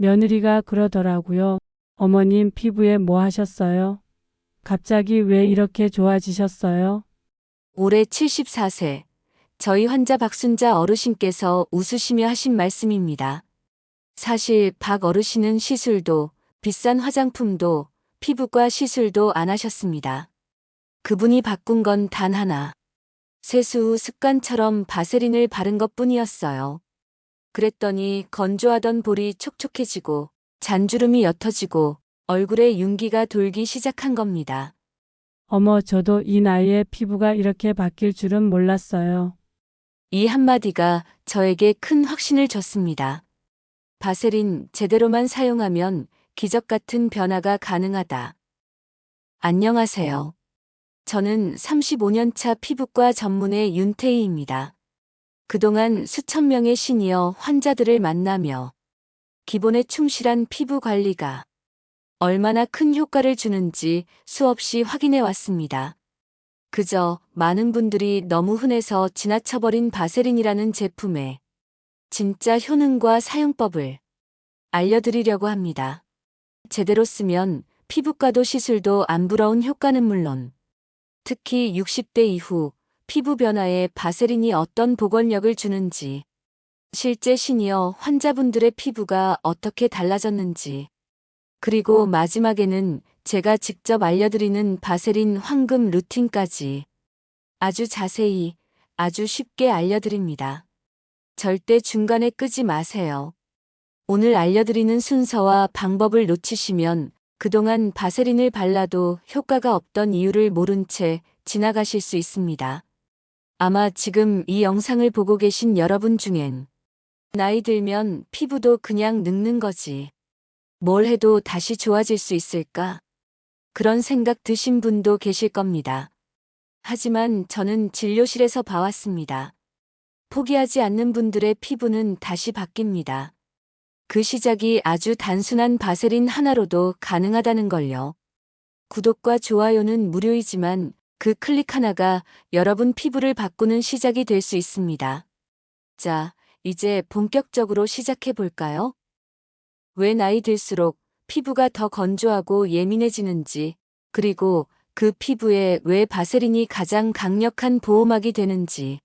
며느리가 그러더라고요. 어머님 피부에 뭐 하셨어요? 갑자기 왜 이렇게 좋아지셨어요? 올해 74세. 저희 환자 박순자 어르신께서 웃으시며 하신 말씀입니다. 사실 박 어르신은 시술도, 비싼 화장품도, 피부과 시술도 안 하셨습니다. 그분이 바꾼 건 단 하나. 세수 후 습관처럼 바세린을 바른 것뿐이었어요. 그랬더니 건조하던 볼이 촉촉해지고 잔주름이 옅어지고 얼굴에 윤기가 돌기 시작한 겁니다. 어머, 저도 이 나이에 피부가 이렇게 바뀔 줄은 몰랐어요. 이 한마디가 저에게 큰 확신을 줬습니다. 바세린 제대로만 사용하면 기적 같은 변화가 가능하다. 안녕하세요. 저는 35년 차 피부과 전문의 윤태희입니다. 그동안 수천 명의 시니어 환자들을 만나며 기본에 충실한 피부 관리가 얼마나 큰 효과를 주는지 수없이 확인해 왔습니다. 그저 많은 분들이 너무 흔해서 지나쳐버린 바세린이라는 제품의 진짜 효능과 사용법을 알려드리려고 합니다. 제대로 쓰면 피부과도 시술도 안 부러운 효과는 물론 특히 60대 이후 피부 변화에 바세린이 어떤 보건력을 주는지, 실제 시니어 환자분들의 피부가 어떻게 달라졌는지, 그리고 마지막에는 제가 직접 알려드리는 바세린 황금 루틴까지 아주 자세히, 아주 쉽게 알려드립니다. 절대 중간에 끄지 마세요. 오늘 알려드리는 순서와 방법을 놓치시면 그동안 바세린을 발라도 효과가 없던 이유를 모른 채 지나가실 수 있습니다. 아마 지금 이 영상을 보고 계신 여러분 중엔 나이 들면 피부도 그냥 늙는 거지. 뭘 해도 다시 좋아질 수 있을까? 그런 생각 드신 분도 계실 겁니다. 하지만 저는 진료실에서 봐왔습니다. 포기하지 않는 분들의 피부는 다시 바뀝니다. 그 시작이 아주 단순한 바세린 하나로도 가능하다는 걸요. 구독과 좋아요는 무료이지만 그 클릭 하나가 여러분 피부를 바꾸는 시작이 될 수 있습니다. 자, 이제 본격적으로 시작해 볼까요? 왜 나이 들수록 피부가 더 건조하고 예민해지는지, 그리고 그 피부에 왜 바세린이 가장 강력한 보호막이 되는지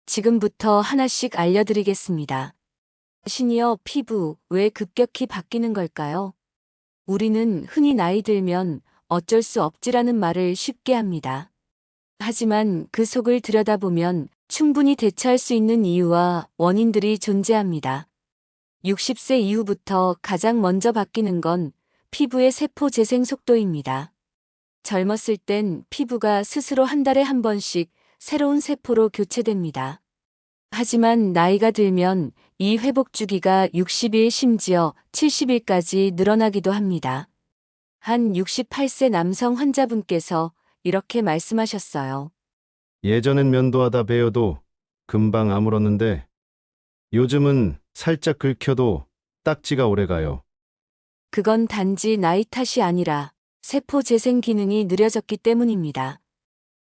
지금부터 하나씩 알려드리겠습니다. 시니어 피부 왜 급격히 바뀌는 걸까요? 우리는 흔히 나이 들면 어쩔 수 없지라는 말을 쉽게 합니다. 하지만 그 속을 들여다보면 충분히 대처할 수 있는 이유와 원인들이 존재합니다. 60세 이후부터 가장 먼저 바뀌는 건 피부의 세포 재생 속도입니다. 젊었을 땐 피부가 스스로 한 달에 한 번씩 새로운 세포로 교체됩니다. 하지만 나이가 들면 이 회복 주기가 60일 심지어 70일까지 늘어나기도 합니다. 한 68세 남성 환자분께서 이렇게 말씀하셨어요. 예전엔 면도하다 베어도 금방 아물었는데 요즘은 살짝 긁혀도 딱지가 오래가요. 그건 단지 나이 탓이 아니라 세포 재생 기능이 느려졌기 때문입니다.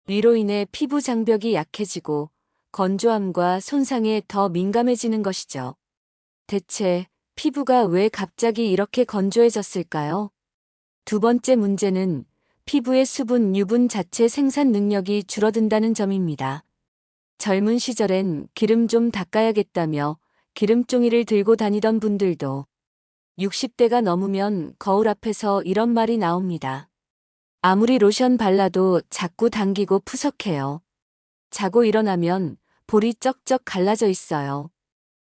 이로 인해 피부 장벽이 약해지고 건조함과 손상에 더 민감해지는 것이죠. 대체 피부가 왜 갑자기 이렇게 건조해졌을까요? 두 번째 문제는 피부의 수분, 유분 자체 생산 능력이 줄어든다는 점입니다. 젊은 시절엔 기름 좀 닦아야겠다며 기름종이를 들고 다니던 분들도 60대가 넘으면 거울 앞에서 이런 말이 나옵니다. 아무리 로션 발라도 자꾸 당기고 푸석해요. 자고 일어나면 볼이 쩍쩍 갈라져 있어요.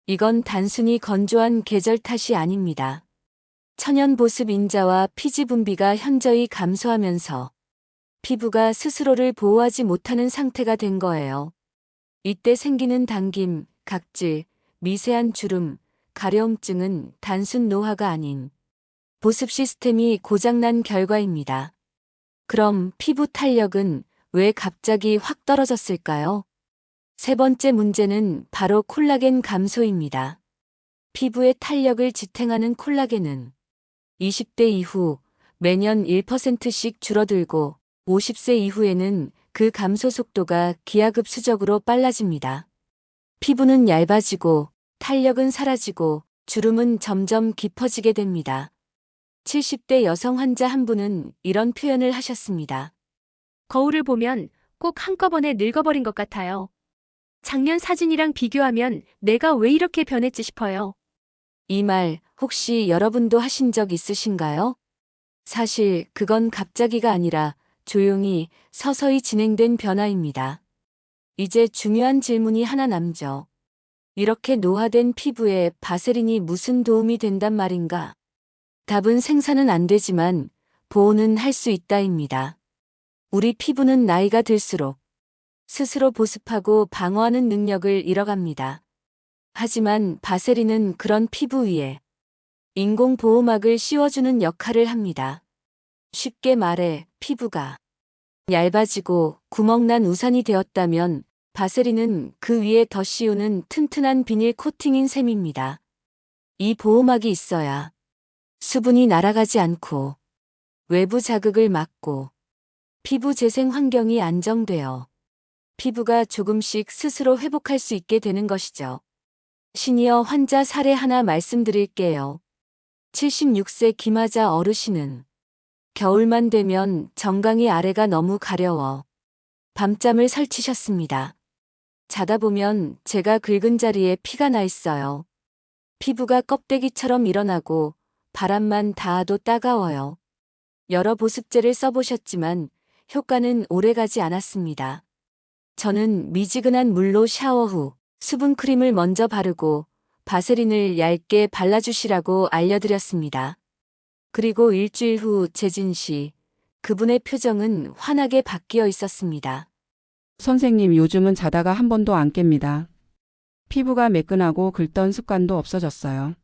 이건 단순히 건조한 계절 탓이 아닙니다. 천연 보습 인자와 피지 분비가 현저히 감소하면서 피부가 스스로를 보호하지 못하는 상태가 된 거예요. 이때 생기는 당김, 각질, 미세한 주름, 가려움증은 단순 노화가 아닌 보습 시스템이 고장난 결과입니다. 그럼 피부 탄력은 왜 갑자기 확 떨어졌을까요? 세 번째 문제는 바로 콜라겐 감소입니다. 피부의 탄력을 지탱하는 콜라겐은 20대 이후 매년 1%씩 줄어들고 50세 이후에는 그 감소 속도가 기하급수적으로 빨라집니다. 피부는 얇아지고 탄력은 사라지고 주름은 점점 깊어지게 됩니다. 70대 여성 환자 한 분은 이런 표현을 하셨습니다. 거울을 보면 꼭 한꺼번에 늙어버린 것 같아요. 작년 사진이랑 비교하면 내가 왜 이렇게 변했지 싶어요. 이 말 혹시 여러분도 하신 적 있으신가요? 사실 그건 갑자기가 아니라 조용히 서서히 진행된 변화입니다. 이제 중요한 질문이 하나 남죠. 이렇게 노화된 피부에 바세린이 무슨 도움이 된단 말인가? 답은 생산은 안 되지만 보호는 할 수 있다입니다. 우리 피부는 나이가 들수록 스스로 보습하고 방어하는 능력을 잃어갑니다. 하지만 바세린은 그런 피부 위에 인공 보호막을 씌워주는 역할을 합니다. 쉽게 말해 피부가 얇아지고 구멍난 우산이 되었다면 바세린은 그 위에 더 씌우는 튼튼한 비닐 코팅인 셈입니다. 이 보호막이 있어야 수분이 날아가지 않고 외부 자극을 막고 피부 재생 환경이 안정되어 피부가 조금씩 스스로 회복할 수 있게 되는 것이죠. 시니어 환자 사례 하나 말씀드릴게요. 76세 김하자 어르신은 겨울만 되면 정강이 아래가 너무 가려워 밤잠을 설치셨습니다. 자다 보면 제가 긁은 자리에 피가 나 있어요. 피부가 껍데기처럼 일어나고 바람만 닿아도 따가워요. 여러 보습제를 써보셨지만 효과는 오래가지 않았습니다. 저는 미지근한 물로 샤워 후 수분크림을 먼저 바르고 바세린을 얇게 발라주시라고 알려드렸습니다. 그리고 일주일 후 재진 시 그분의 표정은 환하게 바뀌어 있었습니다. 선생님, 요즘은 자다가 한 번도 안 깹니다. 피부가 매끈하고 긁던 습관도 없어졌어요.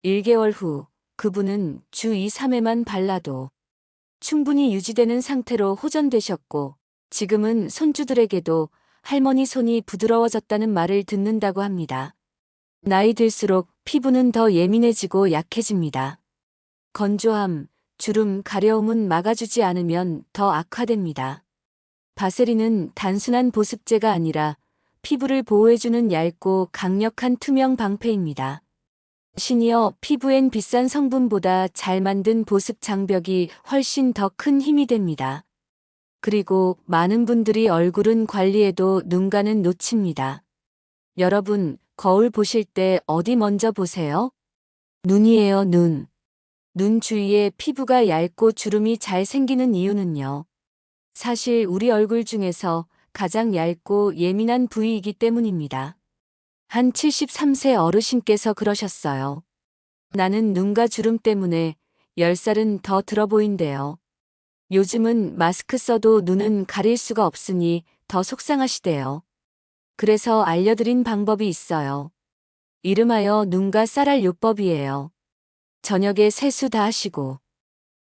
1개월 후 그분은 주 2, 3회만 발라도 충분히 유지되는 상태로 호전되셨고 지금은 손주들에게도 할머니 손이 부드러워졌다는 말을 듣는다고 합니다. 나이 들수록 피부는 더 예민해지고 약해집니다. 건조함, 주름, 가려움은 막아주지 않으면 더 악화됩니다. 바세린은 단순한 보습제가 아니라 피부를 보호해주는 얇고 강력한 투명 방패입니다. 시니어 피부엔 비싼 성분보다 잘 만든 보습 장벽이 훨씬 더 큰 힘이 됩니다. 그리고 많은 분들이 얼굴은 관리에도 눈가는 놓칩니다. 여러분, 거울 보실 때 어디 먼저 보세요? 눈이에요, 눈. 눈 주위에 피부가 얇고 주름이 잘 생기는 이유는요. 사실 우리 얼굴 중에서 가장 얇고 예민한 부위이기 때문입니다. 한 73세 어르신께서 그러셨어요. 나는 눈과 주름 때문에 10살은 더 들어 보인대요. 요즘은 마스크 써도 눈은 가릴 수가 없으니 더 속상하시대요. 그래서 알려드린 방법이 있어요. 이름하여 눈과 쌀알 요법이에요. 저녁에 세수 다 하시고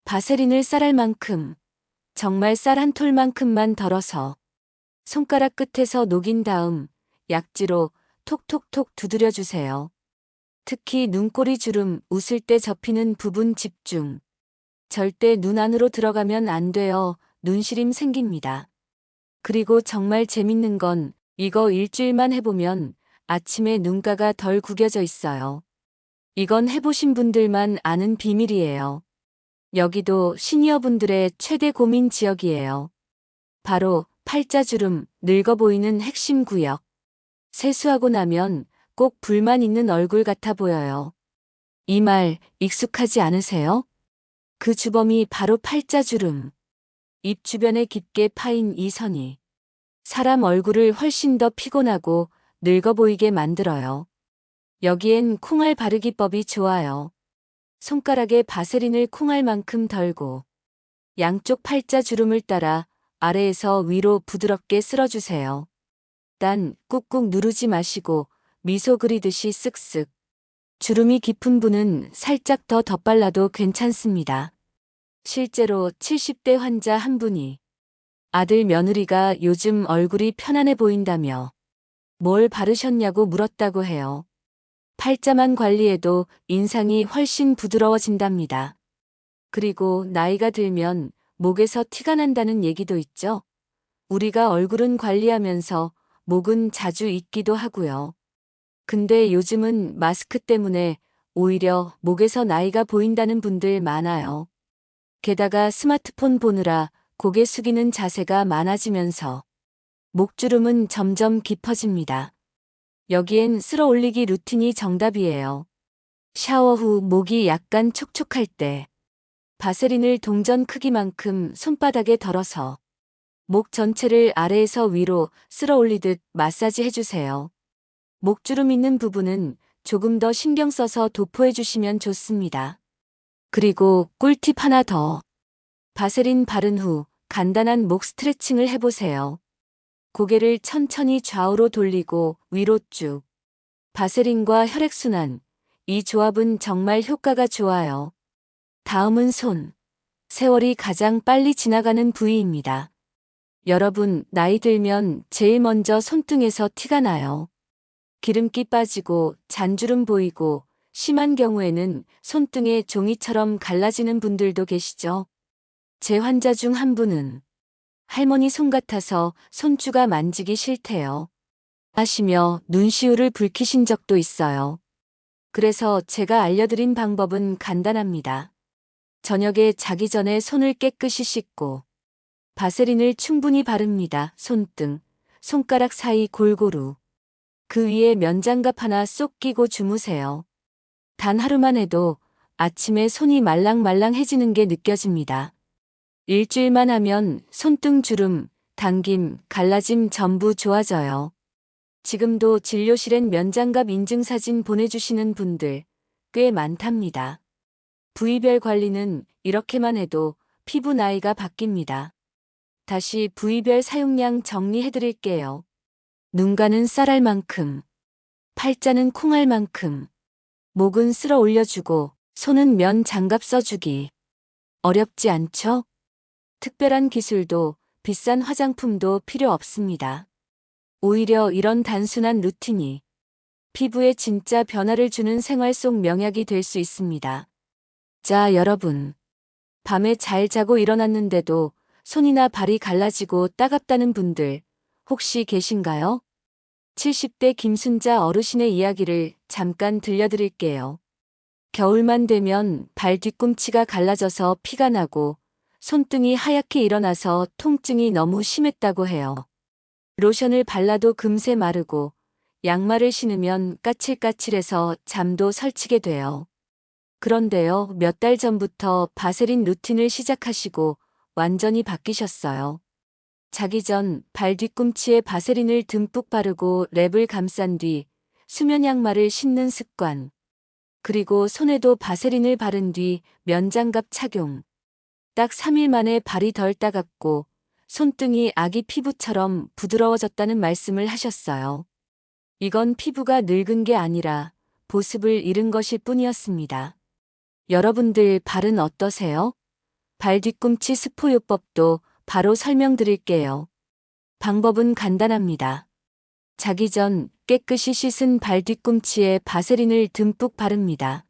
바세린을 쌀알 만큼, 정말 쌀 한 톨만큼만 덜어서 손가락 끝에서 녹인 다음 약지로 톡톡톡 두드려 주세요. 특히 눈꼬리 주름, 웃을 때 접히는 부분 집중. 절대 눈 안으로 들어가면 안 돼요. 눈시림 생깁니다. 그리고 정말 재밌는 건 이거 일주일만 해보면 아침에 눈가가 덜 구겨져 있어요. 이건 해보신 분들만 아는 비밀이에요. 여기도 시니어분들의 최대 고민 지역이에요. 바로 팔자주름, 늙어 보이는 핵심 구역. 세수하고 나면 꼭 불만 있는 얼굴 같아 보여요. 이 말 익숙하지 않으세요? 그 주범이 바로 팔자주름. 입 주변에 깊게 파인 이 선이 사람 얼굴을 훨씬 더 피곤하고 늙어 보이게 만들어요. 여기엔 콩알 바르기법이 좋아요. 손가락에 바세린을 콩알만큼 덜고 양쪽 팔자주름을 따라 아래에서 위로 부드럽게 쓸어주세요. 단 꾹꾹 누르지 마시고 미소 그리듯이 쓱쓱. 주름이 깊은 분은 살짝 더 덧발라도 괜찮습니다. 실제로 70대 환자 한 분이 아들 며느리가 요즘 얼굴이 편안해 보인다며 뭘 바르셨냐고 물었다고 해요. 팔자만 관리해도 인상이 훨씬 부드러워진답니다. 그리고 나이가 들면 목에서 티가 난다는 얘기도 있죠. 우리가 얼굴은 관리하면서 목은 자주 잊기도 하고요. 근데 요즘은 마스크 때문에 오히려 목에서 나이가 보인다는 분들 많아요. 게다가 스마트폰 보느라 고개 숙이는 자세가 많아지면서 목주름은 점점 깊어집니다. 여기엔 쓸어 올리기 루틴이 정답이에요. 샤워 후 목이 약간 촉촉할 때 바세린을 동전 크기만큼 손바닥에 덜어서 목 전체를 아래에서 위로 쓸어 올리듯 마사지 해주세요. 목주름 있는 부분은 조금 더 신경 써서 도포해 주시면 좋습니다. 그리고 꿀팁 하나 더. 바세린 바른 후 간단한 목 스트레칭을 해보세요. 고개를 천천히 좌우로 돌리고 위로 쭉. 바세린과 혈액순환. 이 조합은 정말 효과가 좋아요. 다음은 손. 세월이 가장 빨리 지나가는 부위입니다. 여러분, 나이 들면 제일 먼저 손등에서 티가 나요. 기름기 빠지고 잔주름 보이고 심한 경우에는 손등에 종이처럼 갈라지는 분들도 계시죠? 제 환자 중 한 분은 할머니 손 같아서 손주가 만지기 싫대요. 하시며 눈시울을 붉히신 적도 있어요. 그래서 제가 알려드린 방법은 간단합니다. 저녁에 자기 전에 손을 깨끗이 씻고 바세린을 충분히 바릅니다. 손등, 손가락 사이 골고루. 그 위에 면장갑 하나 쏙 끼고 주무세요. 단 하루만 해도 아침에 손이 말랑말랑해지는 게 느껴집니다. 일주일만 하면 손등 주름, 당김, 갈라짐 전부 좋아져요. 지금도 진료실엔 면장갑 인증사진 보내주시는 분들 꽤 많답니다. 부위별 관리는 이렇게만 해도 피부 나이가 바뀝니다. 다시 부위별 사용량 정리해드릴게요. 눈가는 쌀알만큼, 팔자는 콩알만큼, 목은 쓸어 올려주고 손은 면 장갑 써주기. 어렵지 않죠? 특별한 기술도 비싼 화장품도 필요 없습니다. 오히려 이런 단순한 루틴이 피부에 진짜 변화를 주는 생활 속 명약이 될 수 있습니다. 자, 여러분. 밤에 잘 자고 일어났는데도 손이나 발이 갈라지고 따갑다는 분들 혹시 계신가요? 70대 김순자 어르신의 이야기를 잠깐 들려드릴게요. 겨울만 되면 발 뒤꿈치가 갈라져서 피가 나고 손등이 하얗게 일어나서 통증이 너무 심했다고 해요. 로션을 발라도 금세 마르고 양말을 신으면 까칠까칠해서 잠도 설치게 돼요. 그런데요, 몇 달 전부터 바세린 루틴을 시작하시고 완전히 바뀌셨어요. 자기 전 발 뒤꿈치에 바세린을 듬뿍 바르고 랩을 감싼 뒤 수면 양말을 신는 습관. 그리고 손에도 바세린을 바른 뒤 면장갑 착용. 딱 3일 만에 발이 덜 따갑고 손등이 아기 피부처럼 부드러워졌다는 말씀을 하셨어요. 이건 피부가 늙은 게 아니라 보습을 잃은 것일 뿐이었습니다. 여러분들 발은 어떠세요? 발 뒤꿈치 스포요법도 바로 설명드릴게요. 방법은 간단합니다. 자기 전 깨끗이 씻은 발 뒤꿈치에 바세린을 듬뿍 바릅니다.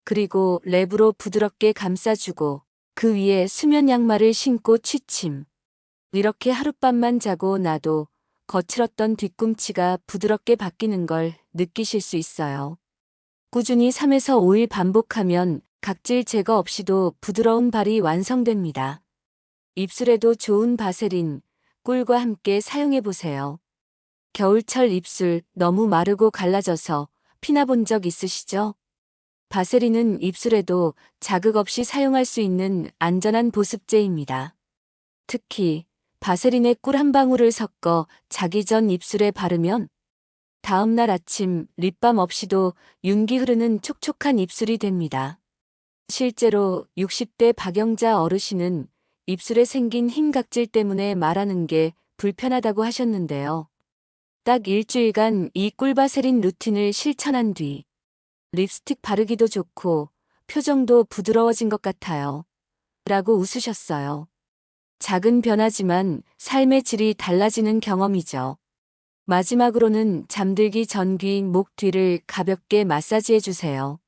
그리고 랩으로 부드럽게 감싸주고 그 위에 수면 양말을 신고 취침. 이렇게 하룻밤만 자고 나도 거칠었던 뒤꿈치가 부드럽게 바뀌는 걸 느끼실 수 있어요. 꾸준히 3에서 5일 반복하면 각질 제거 없이도 부드러운 발이 완성됩니다. 입술에도 좋은 바세린, 꿀과 함께 사용해보세요. 겨울철 입술 너무 마르고 갈라져서 피나본 적 있으시죠? 바세린은 입술에도 자극 없이 사용할 수 있는 안전한 보습제입니다. 특히 바세린에 꿀 한 방울을 섞어 자기 전 입술에 바르면 다음날 아침 립밤 없이도 윤기 흐르는 촉촉한 입술이 됩니다. 실제로 60대 박영자 어르신은 입술에 생긴 흰 각질 때문에 말하는 게 불편하다고 하셨는데요. 딱 일주일간 이 꿀바세린 루틴을 실천한 뒤 립스틱 바르기도 좋고 표정도 부드러워진 것 같아요. 라고 웃으셨어요. 작은 변화지만 삶의 질이 달라지는 경험이죠. 마지막으로는 잠들기 전 귀, 목 뒤를 가볍게 마사지해 주세요.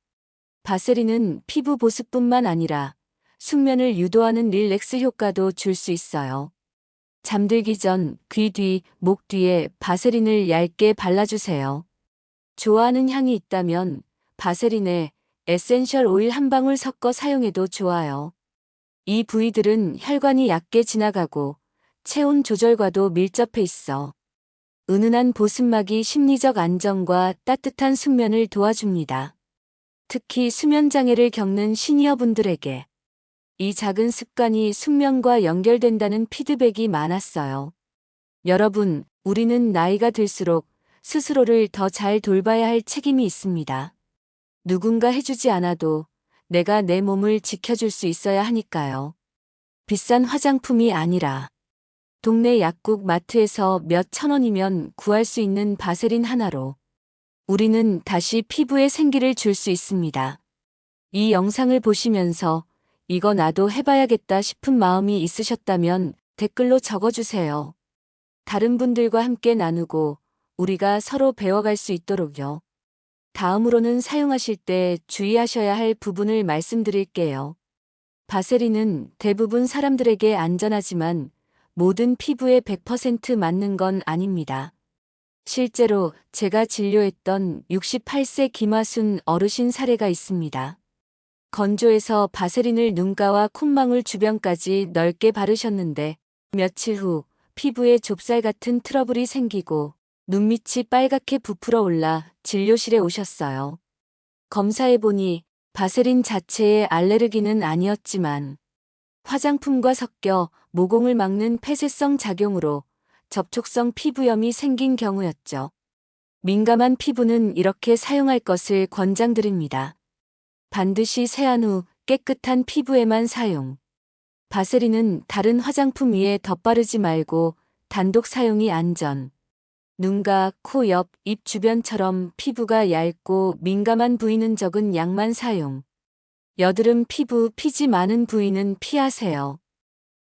바세린은 피부 보습뿐만 아니라 숙면을 유도하는 릴렉스 효과도 줄 수 있어요. 잠들기 전 귀 뒤, 목 뒤에 바세린을 얇게 발라주세요. 좋아하는 향이 있다면 바세린에 에센셜 오일 한 방울 섞어 사용해도 좋아요. 이 부위들은 혈관이 얕게 지나가고 체온 조절과도 밀접해 있어 은은한 보습막이 심리적 안정과 따뜻한 숙면을 도와줍니다. 특히 수면 장애를 겪는 시니어분들에게 이 작은 습관이 숙면과 연결된다는 피드백이 많았어요. 여러분, 우리는 나이가 들수록 스스로를 더 잘 돌봐야 할 책임이 있습니다. 누군가 해주지 않아도 내가 내 몸을 지켜줄 수 있어야 하니까요. 비싼 화장품이 아니라 동네 약국 마트에서 몇 천 원이면 구할 수 있는 바세린 하나로 우리는 다시 피부에 생기를 줄 수 있습니다. 이 영상을 보시면서 이거 나도 해봐야겠다 싶은 마음이 있으셨다면 댓글로 적어주세요. 다른 분들과 함께 나누고 우리가 서로 배워갈 수 있도록요. 다음으로는 사용하실 때 주의하셔야 할 부분을 말씀드릴게요. 바세린은 대부분 사람들에게 안전하지만 모든 피부에 100% 맞는 건 아닙니다. 실제로 제가 진료했던 68세 김화순 어르신 사례가 있습니다. 건조해서 바세린을 눈가와 콧망울 주변까지 넓게 바르셨는데 며칠 후 피부에 좁쌀 같은 트러블이 생기고 눈밑이 빨갛게 부풀어 올라 진료실에 오셨어요. 검사해보니 바세린 자체의 알레르기는 아니었지만 화장품과 섞여 모공을 막는 폐쇄성 작용으로 접촉성 피부염이 생긴 경우였죠. 민감한 피부는 이렇게 사용할 것을 권장드립니다. 반드시 세안 후 깨끗한 피부에만 사용. 바세린은 다른 화장품 위에 덧바르지 말고 단독 사용이 안전. 눈가, 코 옆, 입 주변처럼 피부가 얇고 민감한 부위는 적은 양만 사용. 여드름 피부, 피지 많은 부위는 피하세요.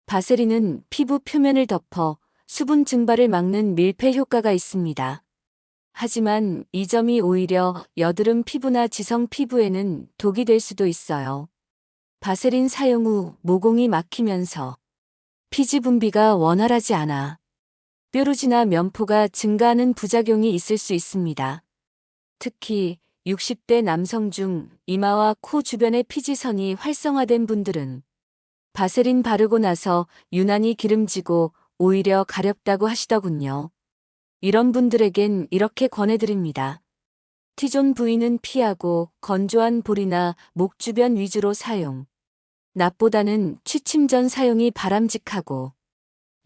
바세린은 피부 표면을 덮어 수분 증발을 막는 밀폐 효과가 있습니다. 하지만 이 점이 오히려 여드름 피부나 지성 피부에는 독이 될 수도 있어요. 바세린 사용 후 모공이 막히면서 피지 분비가 원활하지 않아 뾰루지나 면포가 증가하는 부작용이 있을 수 있습니다. 특히 60대 남성 중 이마와 코 주변의 피지선이 활성화된 분들은 바세린 바르고 나서 유난히 기름지고 오히려 가렵다고 하시더군요. 이런 분들에겐 이렇게 권해드립니다. T존 부위는 피하고 건조한 볼이나 목 주변 위주로 사용. 낮보다는 취침 전 사용이 바람직하고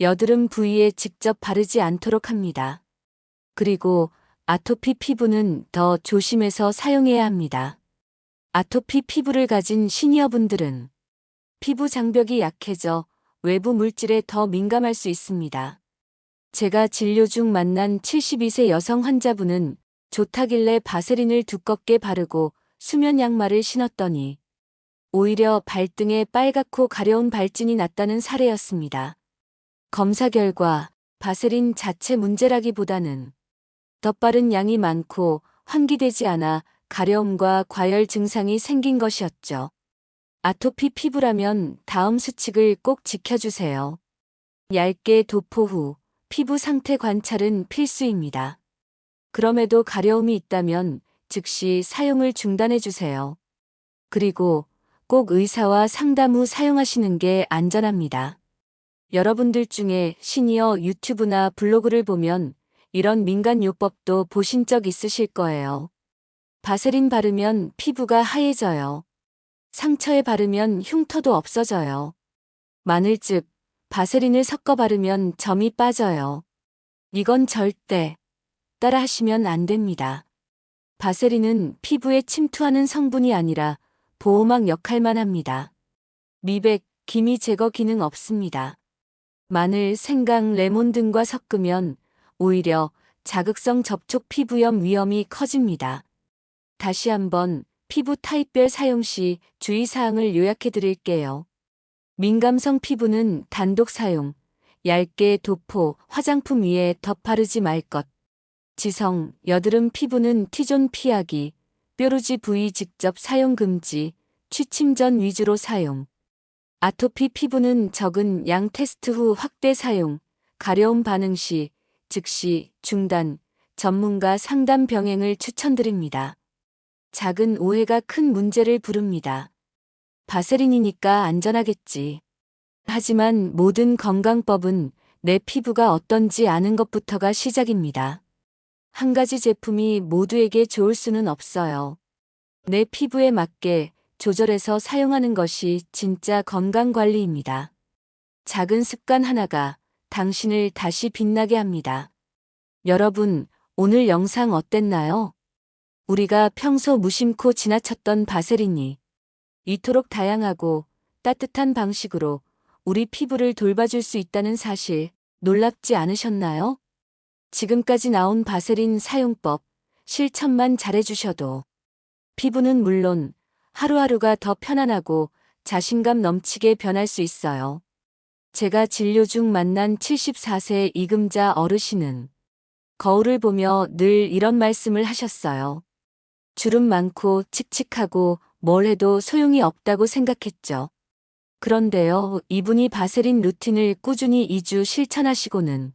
여드름 부위에 직접 바르지 않도록 합니다. 그리고 아토피 피부는 더 조심해서 사용해야 합니다. 아토피 피부를 가진 시니어분들은 피부 장벽이 약해져 외부 물질에 더 민감할 수 있습니다. 제가 진료 중 만난 72세 여성 환자분은 좋다길래 바세린을 두껍게 바르고 수면 양말을 신었더니 오히려 발등에 빨갛고 가려운 발진이 났다는 사례였습니다. 검사 결과 바세린 자체 문제라기보다는 덧바른 양이 많고 환기되지 않아 가려움과 과열 증상이 생긴 것이었죠. 아토피 피부라면 다음 수칙을 꼭 지켜주세요. 얇게 도포 후 피부 상태 관찰은 필수입니다. 그럼에도 가려움이 있다면 즉시 사용을 중단해주세요. 그리고 꼭 의사와 상담 후 사용하시는 게 안전합니다. 여러분들 중에 시니어 유튜브나 블로그를 보면 이런 민간 요법도 보신 적 있으실 거예요. 바세린 바르면 피부가 하얘져요. 상처에 바르면 흉터도 없어져요. 마늘즙, 바세린을 섞어 바르면 점이 빠져요. 이건 절대 따라 하시면 안 됩니다. 바세린은 피부에 침투하는 성분이 아니라 보호막 역할만 합니다. 미백, 기미 제거 기능 없습니다. 마늘, 생강, 레몬 등과 섞으면 오히려 자극성 접촉 피부염 위험이 커집니다. 다시 한번 피부 타입별 사용 시 주의사항을 요약해 드릴게요. 민감성 피부는 단독 사용, 얇게 도포, 화장품 위에 덧바르지 말 것. 지성, 여드름 피부는 T존 피하기, 뾰루지 부위 직접 사용 금지, 취침 전 위주로 사용. 아토피 피부는 적은 양 테스트 후 확대 사용, 가려움 반응 시 즉시 중단, 전문가 상담 병행을 추천드립니다. 작은 오해가 큰 문제를 부릅니다. 바세린이니까 안전하겠지. 하지만 모든 건강법은 내 피부가 어떤지 아는 것부터가 시작입니다. 한 가지 제품이 모두에게 좋을 수는 없어요. 내 피부에 맞게 조절해서 사용하는 것이 진짜 건강관리입니다. 작은 습관 하나가 당신을 다시 빛나게 합니다. 여러분, 오늘 영상 어땠나요? 우리가 평소 무심코 지나쳤던 바세린이 이토록 다양하고 따뜻한 방식으로 우리 피부를 돌봐줄 수 있다는 사실 놀랍지 않으셨나요? 지금까지 나온 바세린 사용법, 실천만 잘해주셔도 피부는 물론 하루하루가 더 편안하고 자신감 넘치게 변할 수 있어요. 제가 진료 중 만난 74세 이금자 어르신은 거울을 보며 늘 이런 말씀을 하셨어요. 주름 많고 칙칙하고 뭘 해도 소용이 없다고 생각했죠. 그런데요, 이분이 바세린 루틴을 꾸준히 2주 실천하시고는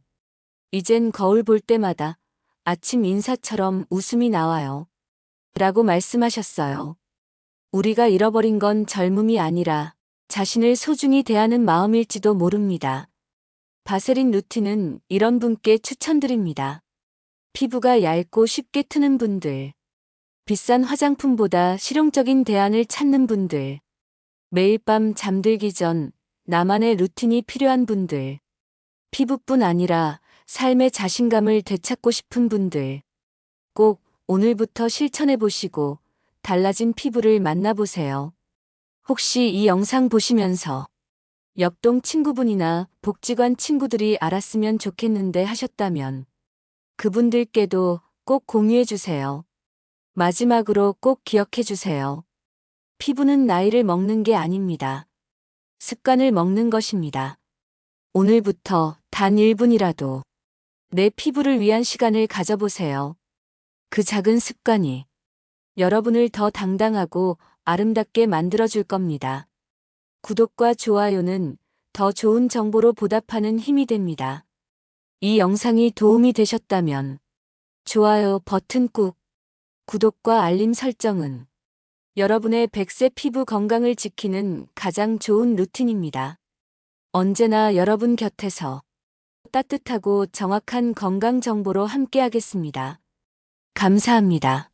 이젠 거울 볼 때마다 아침 인사처럼 웃음이 나와요. 라고 말씀하셨어요. 우리가 잃어버린 건 젊음이 아니라 자신을 소중히 대하는 마음일지도 모릅니다. 바세린 루틴은 이런 분께 추천드립니다. 피부가 얇고 쉽게 트는 분들, 비싼 화장품보다 실용적인 대안을 찾는 분들, 매일 밤 잠들기 전 나만의 루틴이 필요한 분들, 피부뿐 아니라 삶의 자신감을 되찾고 싶은 분들, 꼭 오늘부터 실천해 보시고 달라진 피부를 만나보세요. 혹시 이 영상 보시면서 옆동 친구분이나 복지관 친구들이 알았으면 좋겠는데 하셨다면 그분들께도 꼭 공유해 주세요. 마지막으로 꼭 기억해 주세요. 피부는 나이를 먹는 게 아닙니다. 습관을 먹는 것입니다. 오늘부터 단 1분이라도 내 피부를 위한 시간을 가져보세요. 그 작은 습관이 여러분을 더 당당하고 아름답게 만들어줄 겁니다. 구독과 좋아요는 더 좋은 정보로 보답하는 힘이 됩니다. 이 영상이 도움이 되셨다면 좋아요 버튼 꾹, 구독과 알림 설정은 여러분의 100세 피부 건강을 지키는 가장 좋은 루틴입니다. 언제나 여러분 곁에서 따뜻하고 정확한 건강 정보로 함께하겠습니다. 감사합니다.